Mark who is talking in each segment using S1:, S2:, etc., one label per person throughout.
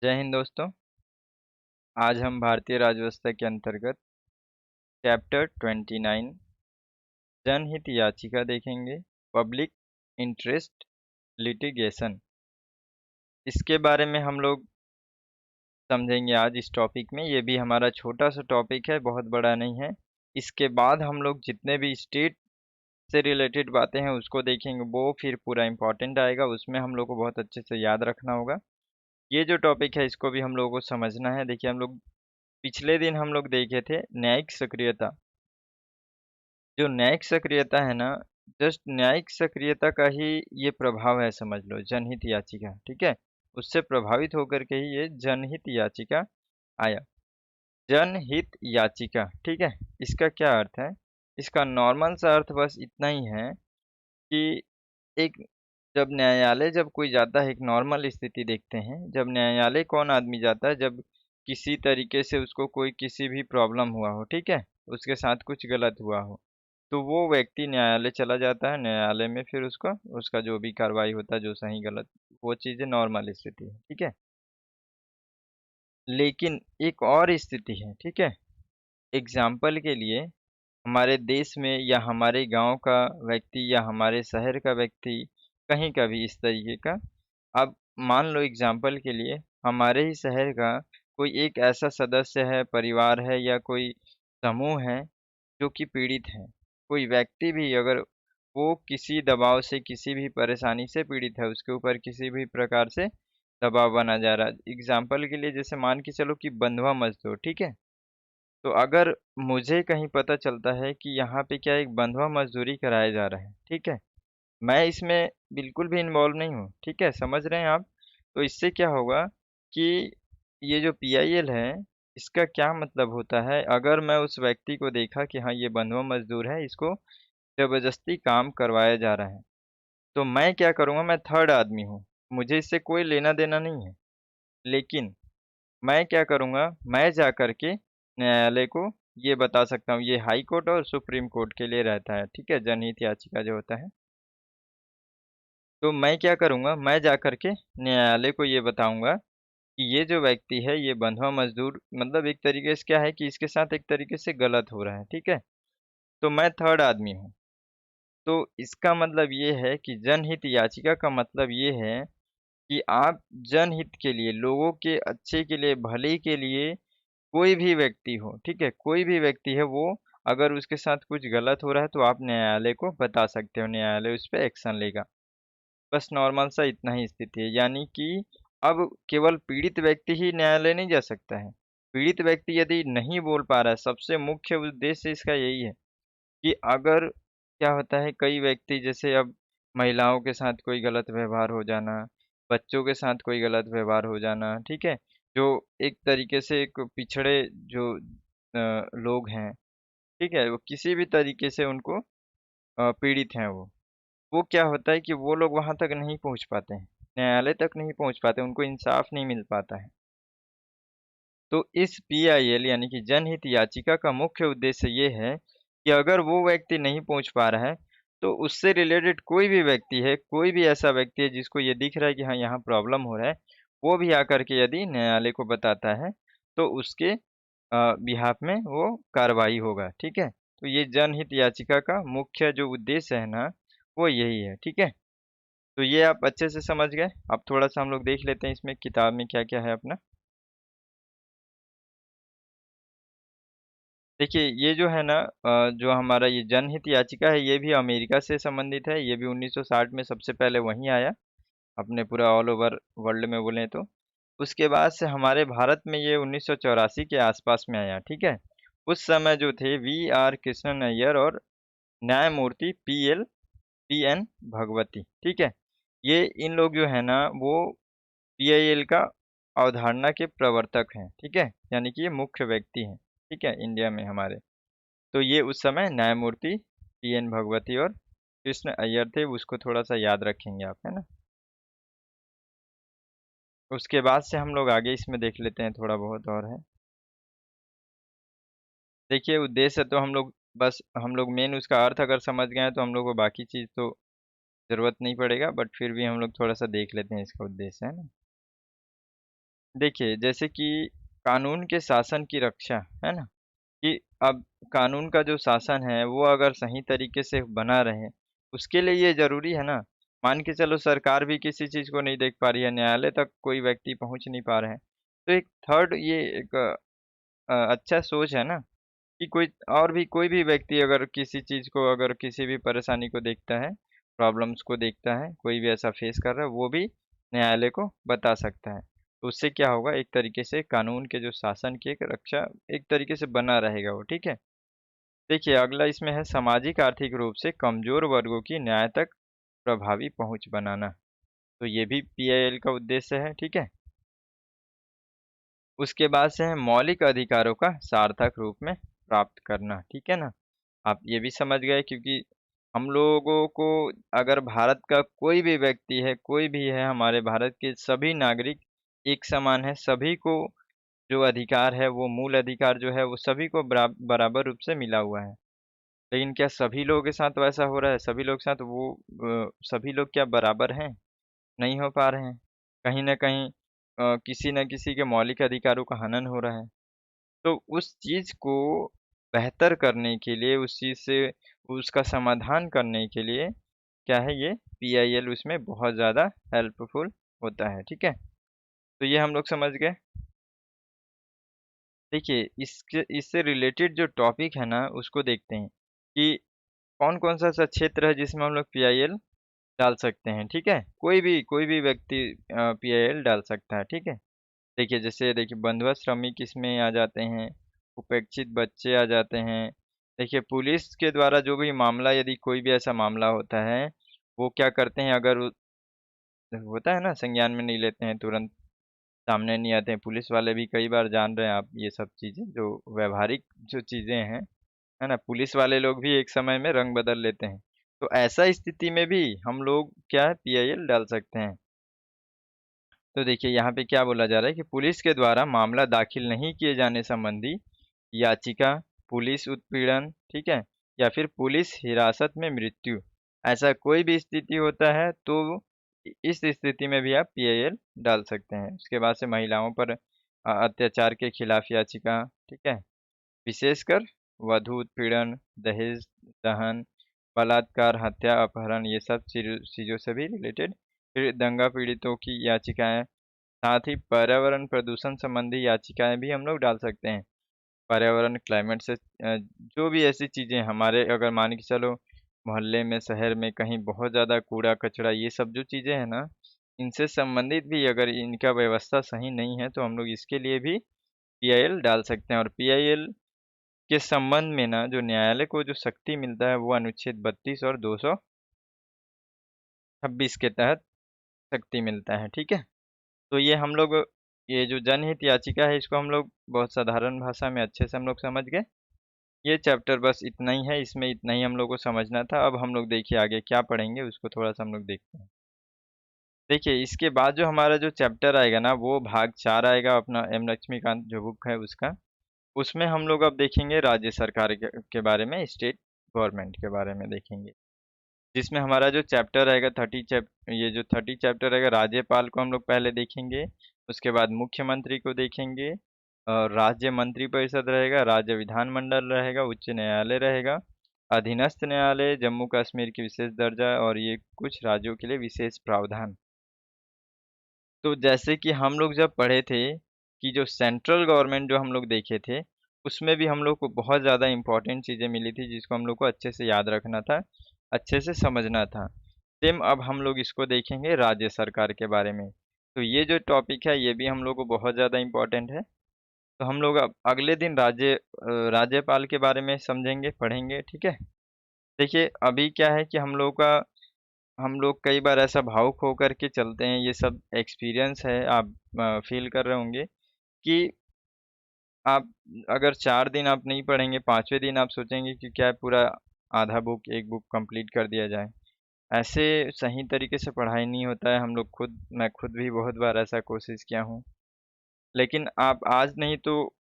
S1: जय हिंद दोस्तों। आज हम भारतीय राज्यव्यवस्था के अंतर्गत चैप्टर 29 जनहित याचिका देखेंगे। पब्लिक इंटरेस्ट लिटिगेशन, इसके बारे में हम लोग समझेंगे आज इस टॉपिक में। ये भी हमारा छोटा सा टॉपिक है, बहुत बड़ा नहीं है। इसके बाद हम लोग जितने भी स्टेट से रिलेटेड बातें हैं उसको देखेंगे, वो फिर पूरा इम्पोर्टेंट आएगा। उसमें हम लोग को बहुत अच्छे से याद रखना होगा। ये जो टॉपिक है इसको भी हम लोगों को समझना है। देखिए, हम लोग पिछले दिन हम लोग देखे थे न्यायिक सक्रियता। जो न्यायिक सक्रियता है ना, जस्ट न्यायिक सक्रियता का ही ये प्रभाव है, समझ लो, जनहित याचिका। ठीक है, उससे प्रभावित होकर के ही ये जनहित याचिका आया। जनहित याचिका, ठीक है, इसका क्या अर्थ है? इसका नॉर्मल सा अर्थ बस इतना ही है कि एक जब न्यायालय जब कोई जाता है, एक नॉर्मल स्थिति देखते हैं, जब न्यायालय कौन आदमी जाता है, जब किसी तरीके से उसको कोई किसी भी प्रॉब्लम हुआ हो, ठीक है, उसके साथ कुछ गलत हुआ हो, तो वो व्यक्ति न्यायालय चला जाता है। न्यायालय में फिर उसका उसका जो भी कार्रवाई होता है, जो सही गलत, वो चीज़ें नॉर्मल स्थिति है। ठीक है, लेकिन एक और स्थिति है, ठीक है। एग्जाम्पल के लिए, हमारे देश में या हमारे गांव का व्यक्ति या हमारे शहर का व्यक्ति, कहीं का भी इस तरीके का, अब मान लो एग्जाम्पल के लिए, हमारे ही शहर का कोई एक ऐसा सदस्य है, परिवार है या कोई समूह है जो कि पीड़ित है। कोई व्यक्ति भी अगर वो किसी दबाव से, किसी भी परेशानी से पीड़ित है, उसके ऊपर किसी भी प्रकार से दबाव बना जा रहा है। एग्जाम्पल के लिए जैसे मान के चलो कि बंधुआ मजदूर, ठीक है। तो अगर मुझे कहीं पता चलता है कि यहाँ पे क्या एक बंधुआ मजदूरी कराया जा रहा है, ठीक है, मैं इसमें बिल्कुल भी इन्वॉल्व नहीं हूँ, ठीक है, समझ रहे हैं आप? तो इससे क्या होगा कि ये जो पीआईएल है, इसका क्या मतलब होता है? अगर मैं उस व्यक्ति को देखा कि हाँ ये बंधुआ मजदूर है, इसको जबरदस्ती काम करवाया जा रहा है, तो मैं क्या करूँगा? मैं थर्ड आदमी हूँ, मुझे इससे कोई लेना देना नहीं है। लेकिन मैं क्या करूँगा? मैं जा कर के न्यायालय को ये बता सकता हूँ। ये हाई कोर्ट और सुप्रीम कोर्ट के लिए रहता है, ठीक है, जनहित याचिका जो होता है। तो मैं क्या करूँगा? मैं जा कर के न्यायालय को ये बताऊँगा कि ये जो व्यक्ति है, ये बंधुआ मज़दूर, मतलब एक तरीके से क्या है कि इसके साथ एक तरीके से गलत हो रहा है, ठीक है? तो मैं थर्ड आदमी हूँ। तो इसका मतलब ये है कि जनहित याचिका का मतलब ये है कि आप जनहित के लिए, लोगों के अच्छे के लिए, भले के लिए, कोई भी व्यक्ति हो, ठीक है? कोई भी व्यक्ति है, वो अगर उसके साथ कुछ गलत हो रहा है तो आप न्यायालय को बता सकते हो, न्यायालय उस पे एक्शन लेगा। बस नॉर्मल सा इतना ही स्थिति है। यानी कि अब केवल पीड़ित व्यक्ति ही न्यायालय नहीं जा सकता है। पीड़ित व्यक्ति यदि नहीं बोल पा रहा है, सबसे मुख्य उद्देश्य इसका यही है कि अगर क्या होता है, कई व्यक्ति जैसे अब महिलाओं के साथ कोई गलत व्यवहार हो जाना, बच्चों के साथ कोई गलत व्यवहार हो जाना, ठीक है? जो एक तरीके से एक पिछड़े जो लोग हैं, ठीक है? वो किसी भी तरीके से उनको पीड़ित हैं वो क्या होता है कि वो लोग वहाँ तक नहीं पहुँच पाते हैं, न्यायालय तक नहीं पहुँच पाते, उनको इंसाफ नहीं मिल पाता है। तो इस पीआईएल यानी कि जनहित याचिका का मुख्य उद्देश्य ये है कि अगर वो व्यक्ति नहीं पहुँच पा रहा है, तो उससे रिलेटेड कोई भी व्यक्ति है, कोई भी ऐसा व्यक्ति है जिसको ये दिख रहा है कि हाँ, यहाँ प्रॉब्लम हो रहा है, वो भी आकर के यदि न्यायालय को बताता है, तो उसके बिहाफ़ में वो कार्रवाई होगा, ठीक है? तो ये जनहित याचिका का मुख्य जो उद्देश्य है ना, वो यही है, ठीक है? तो ये आप अच्छे से समझ गए। अब थोड़ा-सा हम लोग देख लेते हैं इसमें किताब में क्या-क्या है अपना। देखिए, ये जो है ना, जो हमारा ये जनहित याचिका है, ये भी अमेरिका से संबंधित है। ये भी 1960 में सबसे पहले वहीं आया, अपने पूरा ऑल ओवर वर्ल्ड में बोलें तो। उसके बाद से हमारे भारत में ये 1984 के आसपास में आया, ठीक है? उस समय जो थे वी आर कृष्णन अय्यर और न्यायमूर्ति पी एन भगवती, ठीक है? ये इन लोग जो है ना, वो पीआईएल का अवधारणा के प्रवर्तक हैं, ठीक है? यानी कि ये मुख्य व्यक्ति हैं, ठीक है? इंडिया में हमारे। तो ये उस समय न्यायमूर्ति पीएन भगवती और कृष्ण अय्यर थे, उसको थोड़ा-सा याद रखेंगे आप, है ना? उसके बाद से हम लोग आगे इसमें देख लेते हैं, थोड़ा बहुत और है। देखिए, उद्देश्य तो हम लोग मेन उसका अर्थ अगर समझ गए हैं, तो हम लोग को बाकी चीज़ तो ज़रूरत नहीं पड़ेगा, बट फिर भी हम लोग थोड़ा-सा देख लेते हैं इसका उद्देश्य, है ना? देखिए जैसे कि कानून के शासन की रक्षा, है ना? कि अब कानून का जो शासन है वो अगर सही तरीके से बना रहे, उसके लिए ये ज़रूरी है ना। मान के चलो सरकार भी किसी चीज़ को नहीं देख पा रही है, न्यायालय तक कोई व्यक्ति पहुँच नहीं पा रहे हैं। तो एक थर्ड ये एक अच्छा सोच है ना कि कोई और भी कोई भी व्यक्ति अगर किसी चीज़ को अगर किसी भी परेशानी को देखता है, प्रॉब्लम्स को देखता है, कोई भी ऐसा फेस कर रहा है, वो भी न्यायालय को बता सकता है। तो उससे क्या होगा एक तरीके से कानून के जो शासन की एक रक्षा एक तरीके से बना रहेगा वो, ठीक है? देखिए अगला इसमें है सामाजिक आर्थिक रूप से कमज़ोर वर्गों की न्याय तक प्रभावी पहुँच बनाना। तो ये भी पीआईएल का उद्देश्य है, ठीक है? उसके बाद से है मौलिक अधिकारों का सार्थक रूप में प्राप्त करना, ठीक है ना? आप ये भी समझ गए क्योंकि हम लोगों को अगर भारत का कोई भी व्यक्ति है, कोई भी है हमारे भारत के सभी नागरिक एक समान है, सभी को जो अधिकार है वो मूल अधिकार जो है वो सभी को बराबर रूप से मिला हुआ है। लेकिन क्या सभी लोगों के साथ वैसा हो रहा है? सभी लोग के साथ वो सभी लोग क्या बराबर हैं? नहीं हो पा रहे हैं। कहीं न कहीं किसी न किसी के मौलिक अधिकारों का हनन हो रहा है। तो उस चीज़ को बेहतर करने के लिए, उस चीज़ से उसका समाधान करने के लिए क्या है ये पीआईएल उसमें बहुत ज़्यादा हेल्पफुल होता है, ठीक है? तो ये हम लोग समझ गए। देखिए इसके इससे रिलेटेड जो टॉपिक है ना उसको देखते हैं कि कौन-कौन सा ऐसा क्षेत्र है जिसमें हम लोग पीआईएल डाल सकते हैं, ठीक है? कोई भी व्यक्ति पीआईएल डाल सकता है, ठीक है? देखिए जैसे देखिए बंधुआ श्रमिक इसमें आ जाते हैं, उपेक्षित बच्चे आ जाते हैं। देखिए पुलिस के द्वारा जो भी मामला यदि कोई भी ऐसा मामला होता है, वो क्या करते हैं अगर होता है ना संज्ञान में नहीं लेते हैं, तुरंत सामने नहीं आते हैं। पुलिस वाले भी कई बार जान रहे हैं आप ये सब चीज़ें जो व्यावहारिक जो चीज़ें हैं, है ना? पुलिस वाले लोग भी एक समय में रंग बदल लेते हैं। तो ऐसा स्थिति में भी हम लोग क्या है पीआईएल डाल सकते हैं। तो देखिए यहाँ पे क्या बोला जा रहा है कि पुलिस के द्वारा मामला दाखिल नहीं किए जाने संबंधी याचिका, पुलिस उत्पीड़न, ठीक है? या फिर पुलिस हिरासत में मृत्यु, ऐसा कोई भी स्थिति होता है तो इस स्थिति में भी आप पीआईएल डाल सकते हैं। उसके बाद से महिलाओं पर अत्याचार के खिलाफ याचिका, ठीक है? विशेषकर वधू उत्पीड़न, दहेज दाहन, बलात्कार, हत्या, अपहरण ये सब चीज़ों से भी रिलेटेड फिर दंगा पीड़ितों की याचिकाएँ, साथ ही पर्यावरण प्रदूषण संबंधी याचिकाएँ भी हम लोग डाल सकते हैं। पर्यावरण क्लाइमेट से जो भी ऐसी चीज़ें हमारे अगर मान के चलो मोहल्ले में, शहर में कहीं बहुत ज़्यादा कूड़ा-कचरा ये सब जो चीज़ें हैं ना, इनसे संबंधित भी अगर इनका व्यवस्था सही नहीं है, तो हम लोग इसके लिए भी पीआईएल डाल सकते हैं और पीआईएल के संबंध में ना जो न्यायालय को जो शक्ति मिलता है वो अनुच्छेद 32 और 226 के तहत शक्ति मिलता है, ठीक है? तो ये हम लोग ये जो जनहित याचिका है इसको हम लोग बहुत साधारण भाषा में अच्छे से हम लोग समझ गए। ये चैप्टर बस इतना ही है, इसमें इतना ही हम लोग को समझना था। अब हम लोग देखिए आगे क्या पढ़ेंगे उसको थोड़ा-सा हम लोग देखते हैं। देखिए इसके बाद जो हमारा जो चैप्टर आएगा ना वो भाग 4 आएगा अपना एम लक्ष्मीकांत जो बुक है उसका। उसमें हम लोग अब देखेंगे राज्य सरकार के बारे में, स्टेट गवर्नमेंट के बारे में देखेंगे। जिसमें हमारा जो चैप्टर रहेगा 30 चैप्टर रहेगा राज्यपाल को हम लोग पहले देखेंगे, उसके बाद मुख्यमंत्री को देखेंगे और राज्य मंत्रिपरिषद रहेगा, राज्य विधानमंडल रहेगा, उच्च न्यायालय रहेगा, अधीनस्थ न्यायालय, जम्मू कश्मीर की विशेष दर्जा और ये कुछ राज्यों के लिए विशेष प्रावधान। तो जैसे कि हम लोग जब पढ़े थे कि जो सेंट्रल गवर्नमेंट जो हम लोग देखे थे, उसमें भी हम लोग को बहुत ज़्यादा इम्पोर्टेंट चीज़ें मिली थी जिसको हम लोग को अच्छे से याद रखना था, अच्छे से समझना था। सेम अब हम लोग इसको देखेंगे राज्य सरकार के बारे में। तो ये जो टॉपिक है ये भी हम लोग को बहुत ज़्यादा इम्पोर्टेंट है। तो हम लोग अब अगले दिन राज्यपाल के बारे में समझेंगे, पढ़ेंगे, ठीक है? देखिए अभी क्या है कि हम लोग कई बार ऐसा भावुक होकर के चलते हैं, ये सब एक्सपीरियंस है आप फ़ील कर रहे होंगे कि आप अगर 4 दिन आप नहीं पढ़ेंगे, 5वें दिन आप सोचेंगे कि क्या पूरा आधा बुक, 1 बुक कंप्लीट कर दिया जाए। ऐसे सही तरीके से पढ़ाई नहीं होता है, मैं खुद भी बहुत बार ऐसा कोशिश किया हूँ। लेकिन आप आज नहीं तो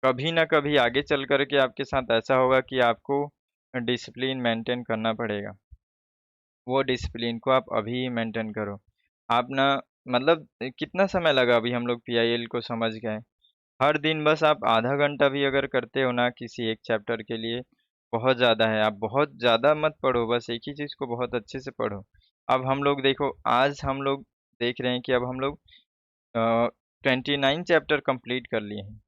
S1: कभी न कभी आगे चल कर के आपके साथ ऐसा होगा कि आपको डिसिप्लिन मेंटेन करना पड़ेगा। वो डिसिप्लिन को आप अभी मेंटेन करो। आप ना मतलब कितना समय लगा अभी हम लोग पीआईएल को समझ गए। हर दिन बस आप आधा घंटा भी अगर करते हो ना किसी एक चैप्टर के लिए, बहुत ज़्यादा है। आप बहुत ज़्यादा मत पढ़ो, बस एक ही चीज़ को बहुत अच्छे से पढ़ो। अब हम लोग देखो, आज हम लोग देख रहे हैं कि अब हम लोग 29 चैप्टर कंप्लीट कर लिए हैं।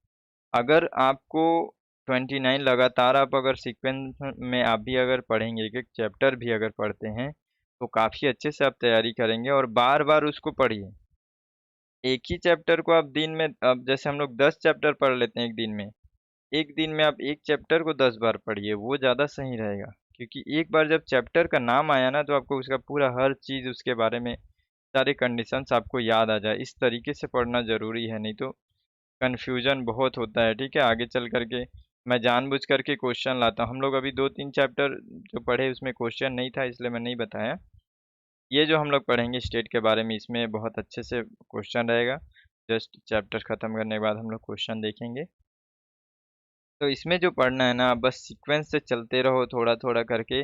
S1: अगर आपको 29 लगातार आप अगर सीक्वेंस में आप भी अगर पढ़ेंगे, एक एक चैप्टर भी अगर पढ़ते हैं, तो काफ़ी अच्छे से आप तैयारी करेंगे और बार बार उसको पढ़िए। एक ही चैप्टर को आप दिन में, अब जैसे हम लोग 10 चैप्टर पढ़ लेते हैं एक दिन में, एक दिन में आप एक चैप्टर को 10 बार पढ़िए, वो ज़्यादा सही रहेगा। क्योंकि एक बार जब चैप्टर का नाम आया ना, तो आपको उसका पूरा हर चीज़ उसके बारे में, सारे कंडीशंस आपको याद आ जाए। इस तरीके से पढ़ना ज़रूरी है, नहीं तो कन्फ्यूज़न बहुत होता है, ठीक है? आगे चल कर के मैं जानबूझ कर के क्वेश्चन लाता हूँ। हम लोग अभी 2-3 चैप्टर जो पढ़े उसमें क्वेश्चन नहीं था, इसलिए मैं नहीं बताया। ये जो हम लोग पढ़ेंगे स्टेट के बारे में, इसमें बहुत अच्छे से क्वेश्चन रहेगा। जस्ट चैप्टर ख़त्म करने के बाद हम लोग क्वेश्चन देखेंगे। तो इसमें जो पढ़ना है ना, बस सीक्वेंस से चलते रहो थोड़ा-थोड़ा करके।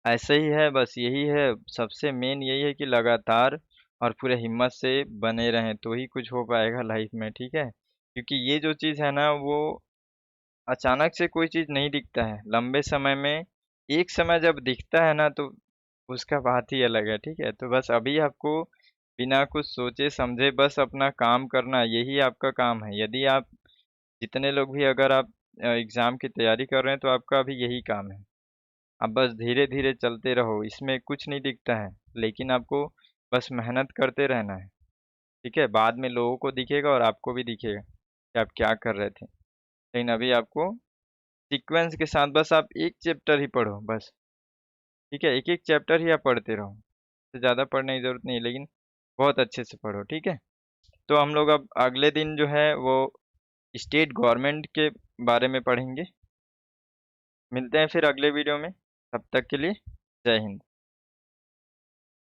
S1: ऐसे ही है, बस यही है, सबसे मेन यही है कि लगातार और पूरे हिम्मत से बने रहें, तो ही कुछ हो पाएगा लाइफ में, ठीक है? क्योंकि ये जो चीज़ है ना, वो अचानक से कोई चीज़ नहीं दिखता है। लंबे समय में एक समय जब दिखता है ना, तो उसका बात ही अलग है, ठीक है? तो बस अभी आपको बिना कुछ सोचे समझे बस अपना काम करना, यही आपका काम है। यदि आप, जितने लोग भी अगर आप एग्ज़ाम की तैयारी कर रहे हैं, तो आपका अभी यही काम है। आप बस धीरे-धीरे चलते रहो, इसमें कुछ नहीं दिखता है, लेकिन आपको बस मेहनत करते रहना है, ठीक है? बाद में लोगों को दिखेगा और आपको भी दिखेगा कि आप क्या कर रहे थे। लेकिन अभी आपको सीक्वेंस के साथ बस आप एक चैप्टर ही पढ़ो बस, ठीक है? एक-एक चैप्टर ही आप पढ़ते रहो। इससे ज़्यादा पढ़ने की ज़रूरत नहीं है, लेकिन बहुत अच्छे से पढ़ो, ठीक है? तो हम लोग अब अगले दिन जो है वो स्टेट गवर्नमेंट के बारे में पढ़ेंगे। मिलते हैं फिर अगले वीडियो में, तब तक के लिए जय हिंद।